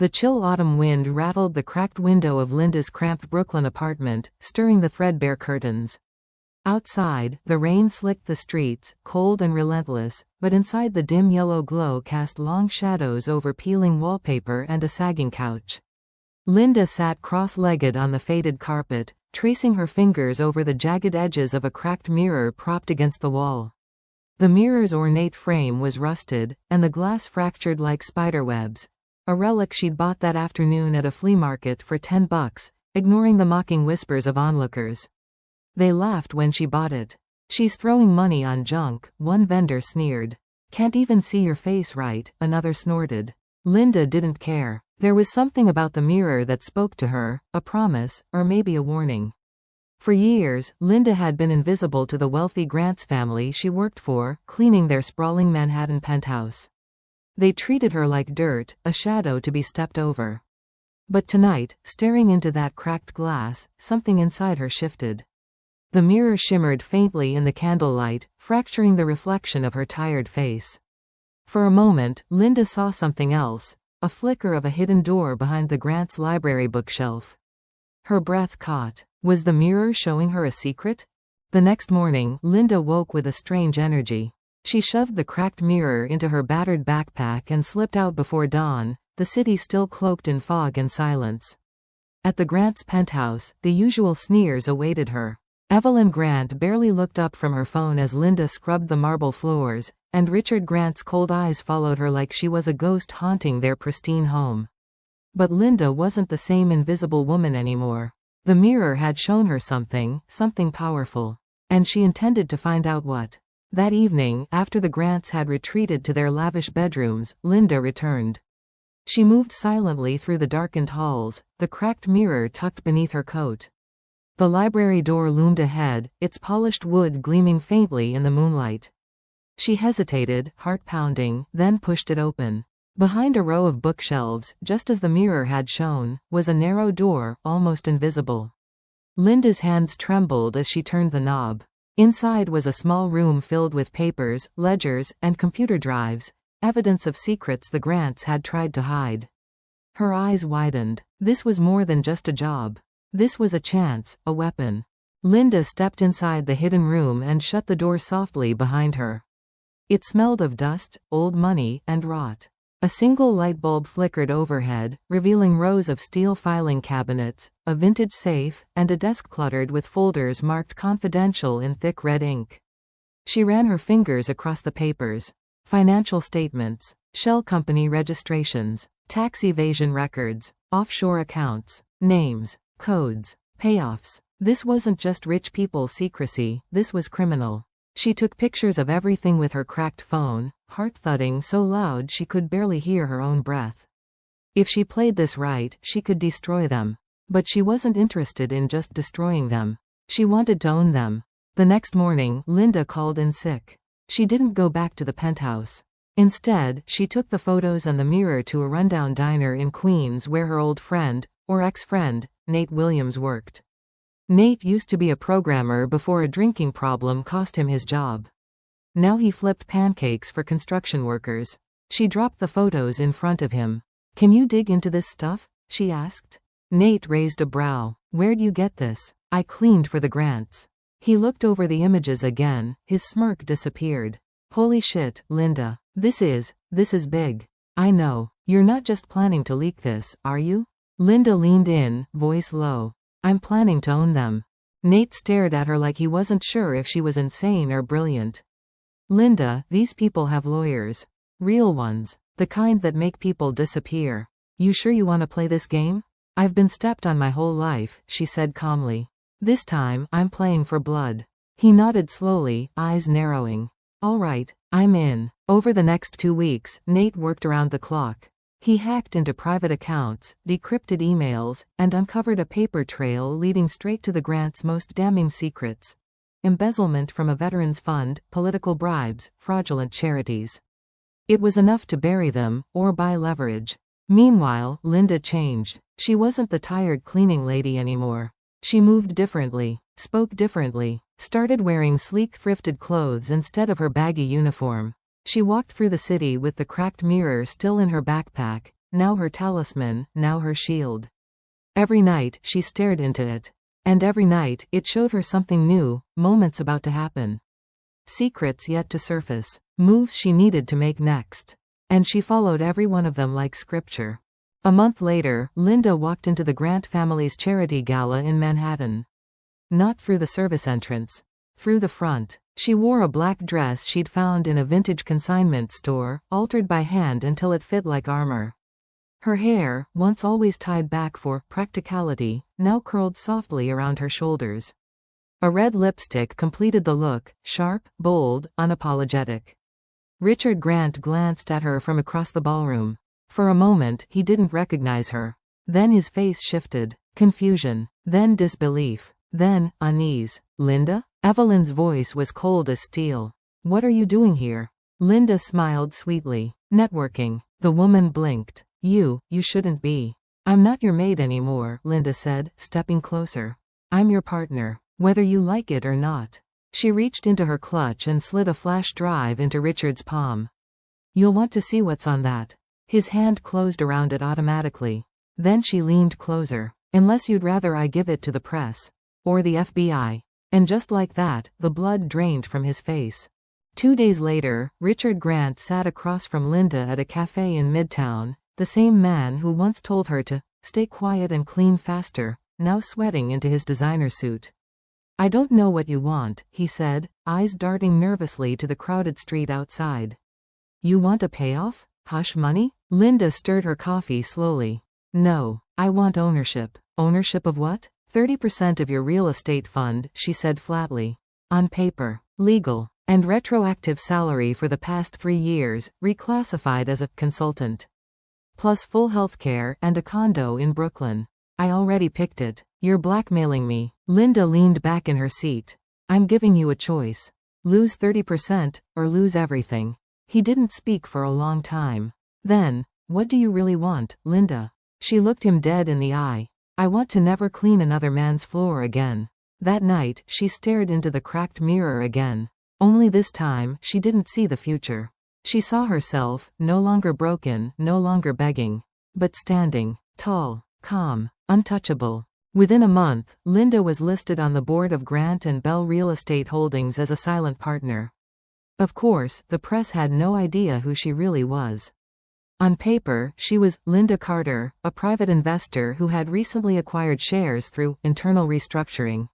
The chill autumn wind rattled the cracked window of Linda's cramped Brooklyn apartment, stirring the threadbare curtains. Outside, the rain slicked the streets, cold and relentless, but inside the dim yellow glow cast long shadows over peeling wallpaper and a sagging couch. Linda sat cross-legged on the faded carpet, tracing her fingers over the jagged edges of a cracked mirror propped against the wall. The mirror's ornate frame was rusted, and the glass fractured like spiderwebs, a relic she'd bought that afternoon at a flea market for $10, ignoring the mocking whispers of onlookers. They laughed when she bought it. "She's throwing money on junk," one vendor sneered. "Can't even see your face right," another snorted. Linda didn't care. There was something about the mirror that spoke to her, a promise, or maybe a warning. For years, Linda had been invisible to the wealthy Grants family she worked for, cleaning their sprawling Manhattan penthouse. They treated her like dirt, a shadow to be stepped over. But tonight, staring into that cracked glass, something inside her shifted. The mirror shimmered faintly in the candlelight, fracturing the reflection of her tired face. For a moment, Linda saw something else, a flicker of a hidden door behind the Grants' library bookshelf. Her breath caught. Was the mirror showing her a secret? The next morning, Linda woke with a strange energy. She shoved the cracked mirror into her battered backpack and slipped out before dawn, the city still cloaked in fog and silence. At the Grants' penthouse, the usual sneers awaited her. Evelyn Grant barely looked up from her phone as Linda scrubbed the marble floors, and Richard Grant's cold eyes followed her like she was a ghost haunting their pristine home. But Linda wasn't the same invisible woman anymore. The mirror had shown her something powerful. And she intended to find out what. That evening, after the Grants had retreated to their lavish bedrooms, Linda returned. She moved silently through the darkened halls, the cracked mirror tucked beneath her coat. The library door loomed ahead, its polished wood gleaming faintly in the moonlight. She hesitated, heart pounding, then pushed it open. Behind a row of bookshelves, just as the mirror had shown, was a narrow door, almost invisible. Linda's hands trembled as she turned the knob. Inside was a small room filled with papers, ledgers, and computer drives, evidence of secrets the Grants had tried to hide. Her eyes widened. This was more than just a job. This was a chance, a weapon. Linda stepped inside the hidden room and shut the door softly behind her. It smelled of dust, old money, and rot. A single light bulb flickered overhead, revealing rows of steel filing cabinets, a vintage safe, and a desk cluttered with folders marked confidential in thick red ink. She ran her fingers across the papers. Financial statements, shell company registrations, tax evasion records, offshore accounts, names, codes, payoffs. This wasn't just rich people's secrecy, this was criminal. She took pictures of everything with her cracked phone, heart thudding so loud she could barely hear her own breath. If she played this right, she could destroy them. But she wasn't interested in just destroying them. She wanted to own them. The next morning, Linda called in sick. She didn't go back to the penthouse. Instead, she took the photos and the mirror to a rundown diner in Queens where her old friend, or ex-friend, Nate Williams worked. Nate used to be a programmer before a drinking problem cost him his job. Now he flipped pancakes for construction workers. She dropped the photos in front of him. "Can you dig into this stuff?" she asked. Nate raised a brow. "Where'd you get this?" "I cleaned for the Grants." He looked over the images again, his smirk disappeared. "Holy shit, Linda. This is big. I know. You're not just planning to leak this, are you?" Linda leaned in, voice low. "I'm planning to own them." Nate stared at her like he wasn't sure if she was insane or brilliant. "Linda, these people have lawyers. Real ones. The kind that make people disappear. You sure you want to play this game?" "I've been stepped on my whole life," she said calmly. "This time, I'm playing for blood." He nodded slowly, eyes narrowing. "All right, I'm in." Over the next 2 weeks, Nate worked around the clock. He hacked into private accounts, decrypted emails, and uncovered a paper trail leading straight to the Grants' most damning secrets. Embezzlement from a veterans fund, political bribes, fraudulent charities. It was enough to bury them, or buy leverage. Meanwhile, Linda changed. She wasn't the tired cleaning lady anymore. She moved differently, spoke differently, started wearing sleek thrifted clothes instead of her baggy uniform. She walked through the city with the cracked mirror still in her backpack, now her talisman, now her shield. Every night, she stared into it. And every night, it showed her something new, moments about to happen. Secrets yet to surface, moves she needed to make next. And she followed every one of them like scripture. A month later, Linda walked into the Grant family's charity gala in Manhattan. Not through the service entrance. Through the front. She wore a black dress she'd found in a vintage consignment store, altered by hand until it fit like armor. Her hair, once always tied back for practicality, now curled softly around her shoulders. A red lipstick completed the look, sharp, bold, unapologetic. Richard Grant glanced at her from across the ballroom. For a moment, he didn't recognize her. Then his face shifted. Confusion. Then disbelief. Then, unease. Linda? Evelyn's voice was cold as steel. What are you doing here? Linda smiled sweetly. Networking. The woman blinked. You shouldn't be. I'm not your maid anymore, Linda said, stepping closer. I'm your partner, whether you like it or not. She reached into her clutch and slid a flash drive into Richard's palm. You'll want to see what's on that. His hand closed around it automatically. Then she leaned closer. Unless you'd rather I give it to the press. Or the FBI. And just like that, the blood drained from his face. 2 days later, Richard Grant sat across from Linda at a cafe in Midtown. The same man who once told her to stay quiet and clean faster, now sweating into his designer suit. I don't know what you want, he said, eyes darting nervously to the crowded street outside. You want a payoff? Hush money? Linda stirred her coffee slowly. No, I want ownership. Ownership of what? 30% of your real estate fund, she said flatly. On paper. Legal. And retroactive salary for the past 3 years, reclassified as a consultant. Plus full healthcare and a condo in Brooklyn. I already picked it. You're blackmailing me. Linda leaned back in her seat. I'm giving you a choice. Lose 30% or lose everything. He didn't speak for a long time. Then, what do you really want, Linda? She looked him dead in the eye. I want to never clean another man's floor again. That night, she stared into the cracked mirror again. Only this time, she didn't see the future. She saw herself, no longer broken, no longer begging, but standing, tall, calm, untouchable. Within a month, Linda was listed on the board of Grant and Bell Real Estate Holdings as a silent partner. Of course, the press had no idea who she really was. On paper, she was Linda Carter, a private investor who had recently acquired shares through internal restructuring.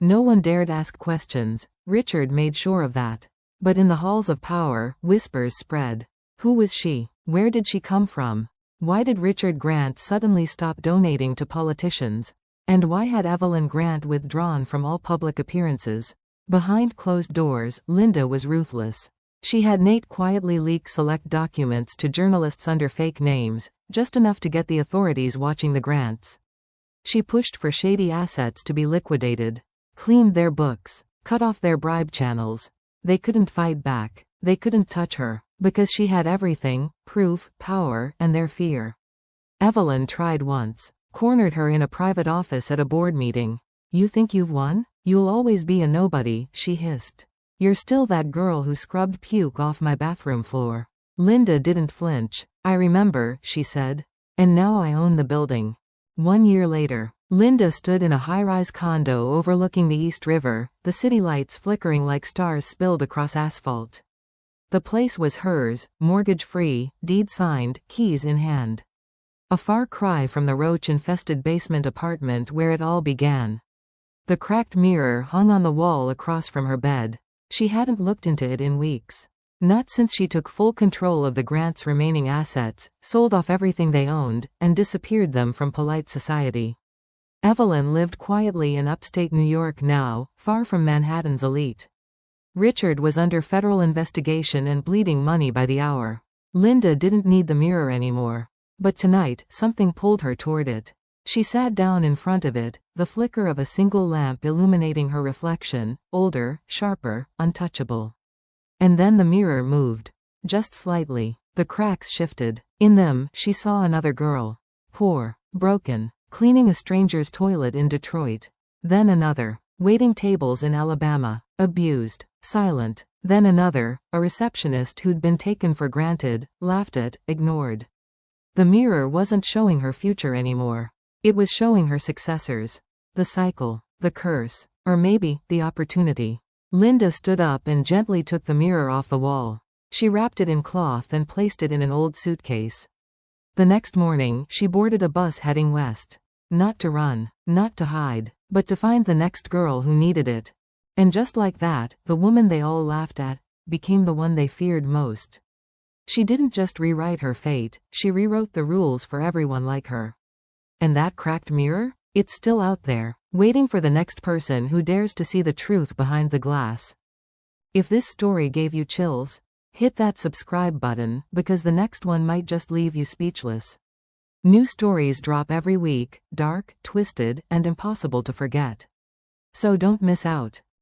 No one dared ask questions. Richard made sure of that. But in the halls of power, whispers spread. Who was she? Where did she come from? Why did Richard Grant suddenly stop donating to politicians? And why had Evelyn Grant withdrawn from all public appearances? Behind closed doors, Linda was ruthless. She had Nate quietly leak select documents to journalists under fake names, just enough to get the authorities watching the Grants. She pushed for shady assets to be liquidated, cleaned their books, cut off their bribe channels. They couldn't fight back. They couldn't touch her, because she had everything, proof, power, and their fear. Evelyn tried once, cornered her in a private office at a board meeting. You think you've won? You'll always be a nobody, she hissed. You're still that girl who scrubbed puke off my bathroom floor. Linda didn't flinch. I remember, she said. And now I own the building. 1 year later, Linda stood in a high-rise condo overlooking the East River, the city lights flickering like stars spilled across asphalt. The place was hers, mortgage-free, deed signed, keys in hand. A far cry from the roach-infested basement apartment where it all began. The cracked mirror hung on the wall across from her bed. She hadn't looked into it in weeks. Not since she took full control of the Grants' remaining assets, sold off everything they owned, and disappeared them from polite society. Evelyn lived quietly in upstate New York now, far from Manhattan's elite. Richard was under federal investigation and bleeding money by the hour. Linda didn't need the mirror anymore. But tonight, something pulled her toward it. She sat down in front of it, the flicker of a single lamp illuminating her reflection, older, sharper, untouchable. And then the mirror moved. Just slightly. The cracks shifted. In them, she saw another girl. Poor. Broken. Cleaning a stranger's toilet in Detroit. Then another. Waiting tables in Alabama. Abused. Silent. Then another, a receptionist who'd been taken for granted, laughed at, ignored. The mirror wasn't showing her future anymore. It was showing her successors. The cycle, the curse, or maybe, the opportunity. Linda stood up and gently took the mirror off the wall. She wrapped it in cloth and placed it in an old suitcase. The next morning, she boarded a bus heading west. Not to run, not to hide, but to find the next girl who needed it. And just like that, the woman they all laughed at became the one they feared most. She didn't just rewrite her fate, she rewrote the rules for everyone like her. And that cracked mirror? It's still out there, waiting for the next person who dares to see the truth behind the glass. If this story gave you chills, hit that subscribe button, because the next one might just leave you speechless. New stories drop every week, dark, twisted, and impossible to forget. So don't miss out.